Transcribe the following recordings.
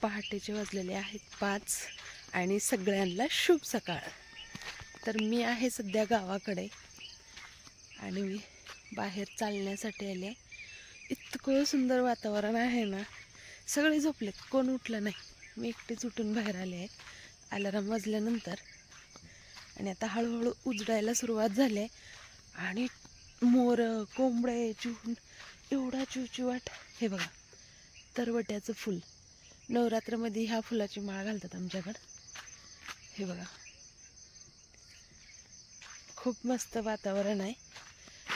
पहाटेचे वाजलेले आहेत 5 आणि सगळ्यांना शुभ सकाळ। तर मी आहे सध्या गावाकडे आणि मी बाहेर चालण्यासाठी आले। इतकं सुंदर वातावरण आहे ना, सगळे झोपलेत, कोण उठलं नाही, मी एकटीच उठून बाहेर आले आहे अलार्म वाजल्यानंतर। आणि आता हळूहळू उजडायला सुरुवात झाली आणि मोर कोंबडे चिवून एवढा चिवचिवाट। हे बघा तरवट्याचं फुल, नवरात्रमध्ये ह्या फुलाची माळ घालतात आमच्याकडं। हे बघा खूप मस्त वातावरण आहे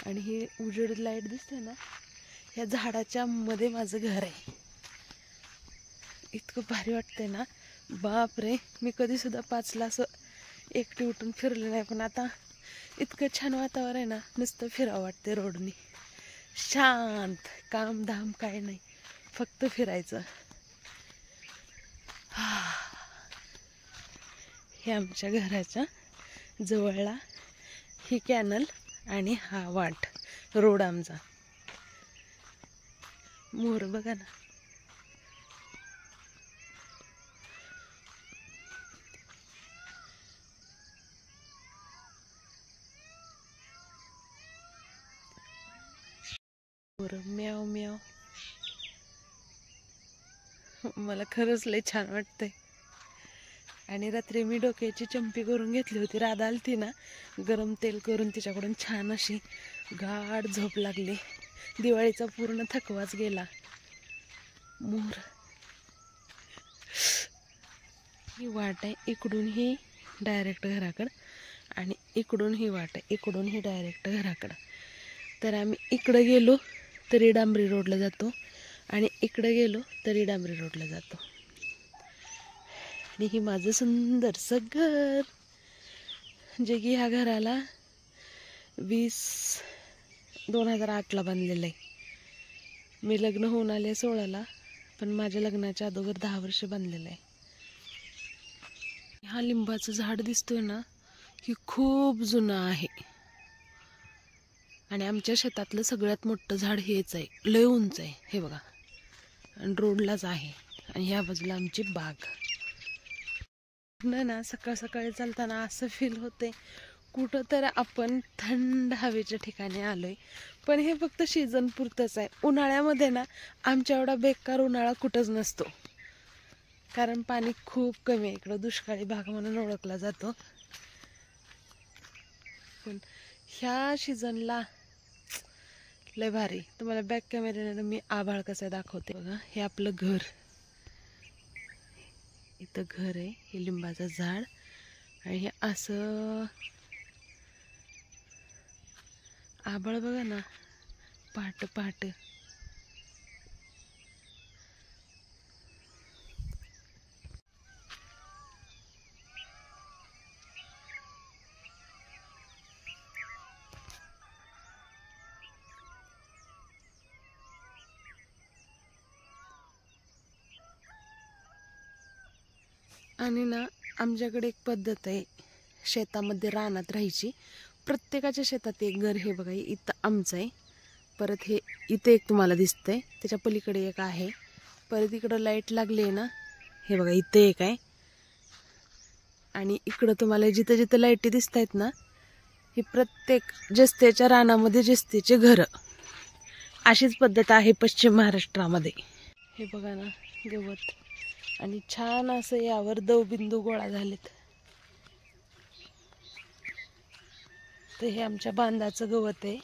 आणि ही उजेड लाईट दिसते ना, ह्या झाडाच्या मध्ये माझं घर आहे। इतकं भारी वाटतंय ना, बाप रे, मी कधी सुद्धा 5ला असं एकटी उठून फिरले नाही, पण आता इतकं छान वातावरण आहे ना, नुसतं फिरावं वाटते रोडनी, शांत, काम धाम काय नाही, फक्त फिरायचं। हे आमच्या घराच्या जवळला ही कॅनल आणि हा वाट रोड आमचा। मोर बघा ना, मोर म्याव म्याव। मला खरंच लय छान वाटतंय। आणि रात्री मी डोक्याची चंपी करून घेतली होती, राधा आलती ना, गरम तेल करून तिच्याकडून छान अशी गाढ झोप लागली, दिवाळीचा पूर्ण थकवाच गेला। मोर, ही वाट आहे, इकडून ही डायरेक्ट घराकडं आणि इकडून ही वाट आहे, इकडून ही डायरेक्ट घराकडं। तर आम्ही इकडं गेलो तरी डांबरी रोडला जातो आणि इकडं गेलो तरी डांबरी रोडला जातो। आणि ही माझं सुंदरसं घर, जे की ह्या घराला 2008ला बांधलेलं आहे। मी लग्न होऊन आले 16ला, पण माझ्या लग्नाच्या अगोदर 10 वर्ष बांधलेलं आहे। हा लिंबाचं झाड दिसतोय ना, ही खूप जुनं आहे आणि आमच्या शेतातलं सगळ्यात मोठं झाड हेच आहे, लय उंच आहे। हे बघा, आणि रोडलाच आहे आणि ह्या बाजूला आमची बाग ना। सकाळ सकाळी चालताना असं फील होते कुठं तर आपण थंड हवेच्या ठिकाणी आलोय, पण हे फक्त सीझन पुरतंच आहे। उन्हाळ्यामध्ये ना आमच्या एवढा बेकार उन्हाळा कुठंच नसतो, कारण पाणी खूप कमी आहे इकडं, दुष्काळी भाग म्हणून ओळखला जातो। पण ह्या सीझनला लय भारी। तुम्हाला बॅक कॅमेऱ्याने मी आभाळ कसं दाखवते बघा। हे आपलं घर, इथं घर आहे, हे लिंबाचं झाड आणि हे असं आभाळ बघा ना, पहाट पहाट। आणि ना आमच्याकडे एक पद्धत आहे शेतामध्ये रानात राहायची। प्रत्येकाच्या शेतात एक घर, हे बघा इथं आमचं आहे, परत हे इथे एक तुम्हाला दिसतंय, त्याच्या पलीकडे एक आहे, परत इकडं लाईट लागली आहे ना, हे बघा इथे एक आहे, आणि इकडं तुम्हाला जिथं जिथं लाईटी दिसत आहेत ना, ही प्रत्येक जस्त्याच्या रानामध्ये जस्त्याचे घरं। अशीच पद्धत आहे पश्चिम महाराष्ट्रामध्ये। हे बघा ना गवत, आणि छान असं यावर दवबिंदू गोळा झालेत। ते हे आमच्या बांधाचं गवत आहे।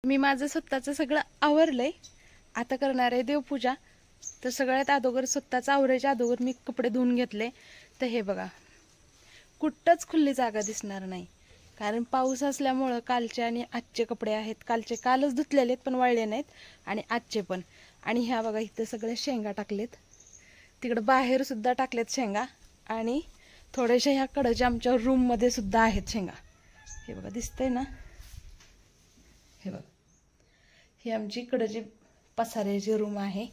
मी माझं स्वतःचं सगळं आवरलंय, आता करणार आहे देवपूजा। तर सगळ्यात अगोदर स्वतःचं आवरायच्या अगोदर मी कपडे धुवून घेतले। तर हे बघा कुठंच खुली जागा दिसणार नाही, कारण पाऊस असल्यामुळं कालचे आणि आजचे कपडे आहेत, कालचे कालच धुतलेले आहेत पण वाळले नाहीत, आणि आजचे पण। आणि ह्या बघा इथं सगळे शेंगा टाकलेत, तिकडं बाहेर सुद्धा टाकलेत शेंगा, आणि थोडेसे ह्या कडच्या आमच्या रूममध्ये सुद्धा आहेत शेंगा। हे बघा दिसतंय ना, हे बघा ही आमची कडची पसाऱ्याची रूम आहे।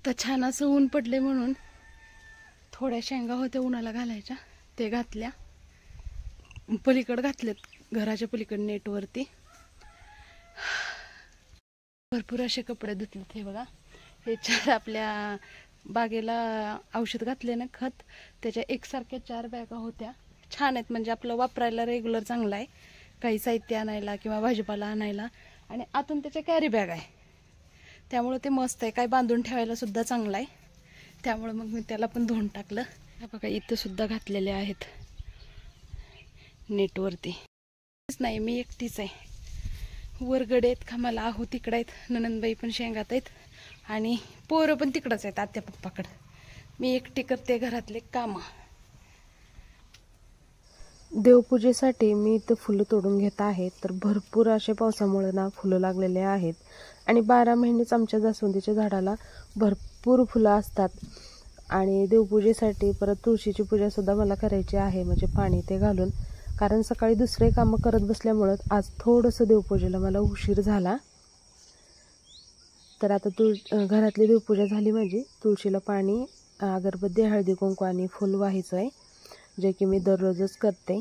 तर छान असं ऊन पडले म्हणून थोड्या शेंगा होत्या उन्हाला घालायच्या, ते घातल्या. पलीकडे घातलेत, घराच्या पलीकडे नेटवरती. भरपूर असे कपडे धुतलेत. हे बघा, हे 4 आपल्या बागेला औषध घातले ना, खत, त्याच्या एकसारख्या 4 बॅगा होत्या. छान आहेत, म्हणजे आपलं वापरायला रेग्युलर चांगलं आहे. काही साहित्य आणायला किंवा भाजीपाला आणायला. आणि आतून त्याच्या कॅरी बॅग आहे, त्यामुळे ते मस्त आहे. काय बांधून ठेवायला सुद्धा चांगलं आहे. त्यामुळे मग मी त्याला पण धुवून टाकलं. हे बघा, इथं सुद्धा घातलेले आहेत नेटवरती. नाही, मी एकटीच आहे. वरगडे आहेत का मला, आहो तिकडे आहेत. ननंदबाई पण शेंगात आहेत आणि पोरं पण तिकडंच आहेत आत्या पप्पाकडं. मी एकटी करते घरातले कामं. देवपूजेसाठी मी इथं फुलं तोडून घेत आहे. तर भरपूर असे पावसामुळे ना फुलं लागलेले आहेत आणि 12 महिनेच आमच्या जास्वंदीच्या झाडाला भरपूर फुलं असतात. आणि देवपूजेसाठी परत तुळशीची पूजासुद्धा मला करायची आहे, म्हणजे पाणी ते घालून. कारण सकाळी दुसरे कामं करत बसल्यामुळं आज थोडंसं देवपूजेला मला उशीर झाला. तर आता घरातली देवपूजा झाली माझी. तुळशीला पाणी, अगरबत्ती, हळदी कुंकू आणि फुल व्हायचं आहे, जे की मी दररोजच करते.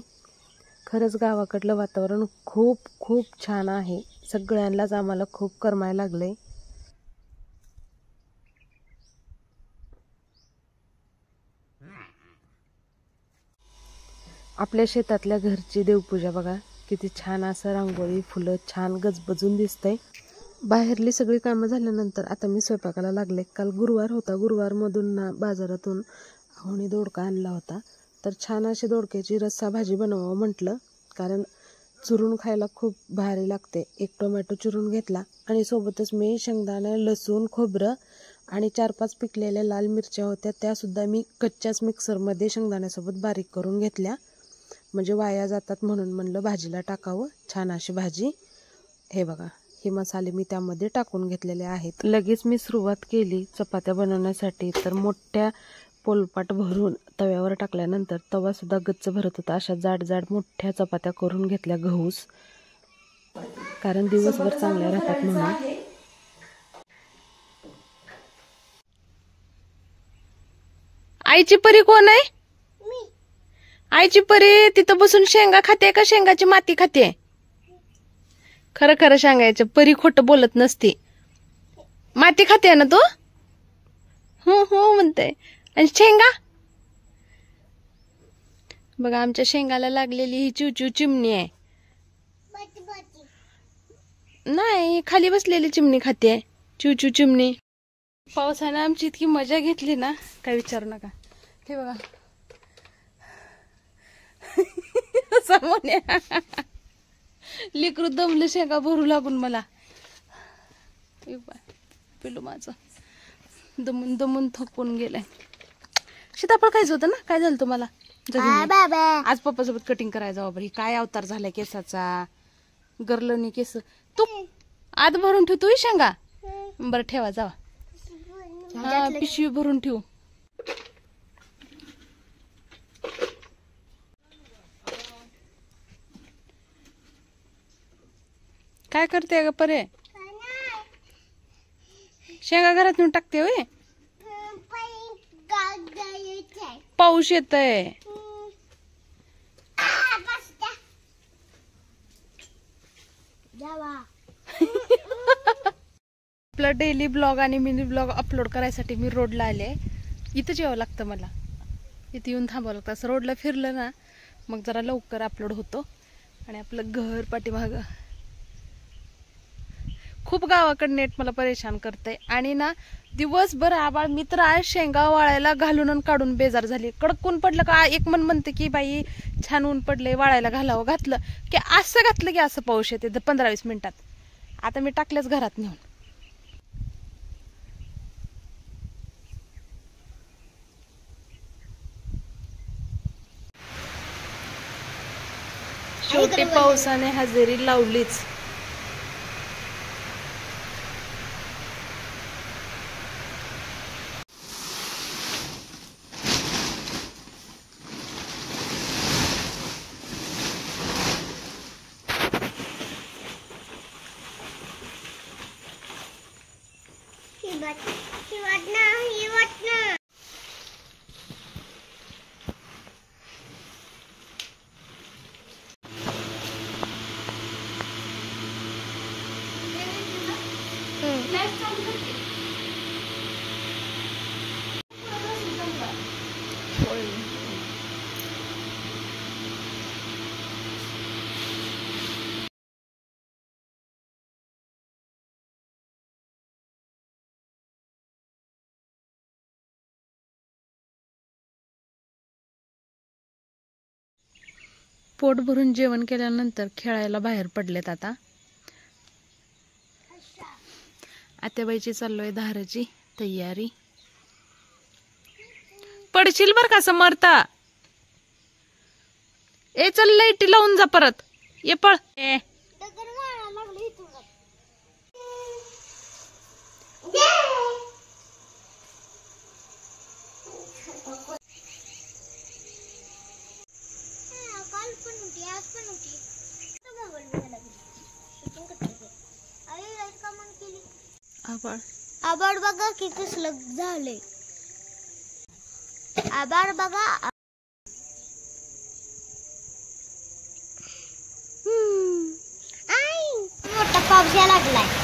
खरंच गावाकडलं वातावरण खूप खूप छान आहे. सगळ्यांनाच आम्हाला खूप करमायला लागलंय. आपल्या शेतातल्या घरची देवपूजा बघा, किती छान असं रांगोळी, फुलं छान गजबजून दिसतंय. बाहेरली सगळी कामं झाल्यानंतर आता मी स्वयंपाकाला लागले. काल गुरुवार होता, गुरुवारमधून ना बाजारातून होणी दोडका आणला होता. तर छान अशी दोडक्याची रस्सा भाजी बनवावं म्हटलं, कारण चुरून खायला खूप भारी लागते. 1 टोमॅटो चिरून घेतला आणि सोबतच मी शेंगदाणे, लसूण, खोबरं आणि 4-5 पिकलेल्या लाल मिरच्या होत्या, त्यासुद्धा मी कच्च्याच मिक्सरमध्ये शेंगदाण्यासोबत बारीक करून घेतल्या, म्हणजे वाया जातात म्हणून म्हणलं भाजीला टाकावं छान अशी भाजी. हे बघा, हे मसाले मी त्यामध्ये टाकून घेतलेले आहेत. लगेच मी सुरुवात केली चपात्या बनवण्यासाठी. तर मोठ्या पोलपाट भरून तव्यावर टाकल्यानंतर तवासुद्धा गच्च भरत होता. अशा जाड जाड मोठ्या चपात्या करून घेतल्या गहूस, कारण दिवसभर चांगल्या राहतात म्हणून. आईची परी कोण आहे? आईची परी तिथं बसून शेंगा खाते का शेंगाची माती खाते? खरं खरं सांगायचं, परी खोटं बोलत नसते. माती खाते ना तू? हो हो म्हणते. आणि शेंगा बघा, आमच्या शेंगाला लागलेली ही चिवचिव चिमणी आहे. नाही, खाली बसलेली चिमणी खाते, चिवचिव चिमणी. पावसानं आमची इतकी मजा घेतली ना, काय विचारू नका. हे बघा सामोन्या लेकरू दमले शेंगा भरू लागून मला. पिलू माझं दमून दमून थकून गेलाय. सीताफळ खायचं होतं ना, काय झालं तुम्हाला? आज पप्पासोबत कटिंग करायला जावं. बरं, काय अवतार झालाय केसाचा, गरलनी केस. तू आत भरून ठेव तू शेंगा. बरं ठेवा, जावा. हा, पिशवी भरून ठेवू. काय करते ग परे? शेंगा घरात नेऊन टाकते होय? पाऊस येतय. आपला डेली ब्लॉग आणि मिनी ब्लॉग अपलोड करायसाठी मी रोडला आले. इथं यावं लागतं मला, इथे येऊन थांबावं लागतं. असं रोडला फिरलं ना मग जरा लवकर अपलोड होतो. आणि आपलं घर पाठीमागं खूप गावाकडं नेट मला परेशान करते. आणि ना दिवसभर आबाळ, मित्र आहे शेंगा वाळायला घालून आणि काढून बेजार झाली. कडक ऊन पडलं का एक मन म्हणते की बाई छान ऊन पडले, वाळायला घालावं. घातलं की असं घातलं की असं पाऊस येते 15-20 मिनिटात. आता मी टाकल्याच घरात नेऊन. शेवटी पावसाने हजेरी लावलीच. पोट भरून जेवण केल्यानंतर खेळायला बाहेर पडलेत आता. आत्याबाईची चाललोय धाराची तयारी. पडशील बर का समर्था. ए चल लाईटी लावून जा परत. ये पळ. ए आभाळ बघा की कसलं झालंय. आभाळ बघा. मोठा पाऊस यायला लागलाय.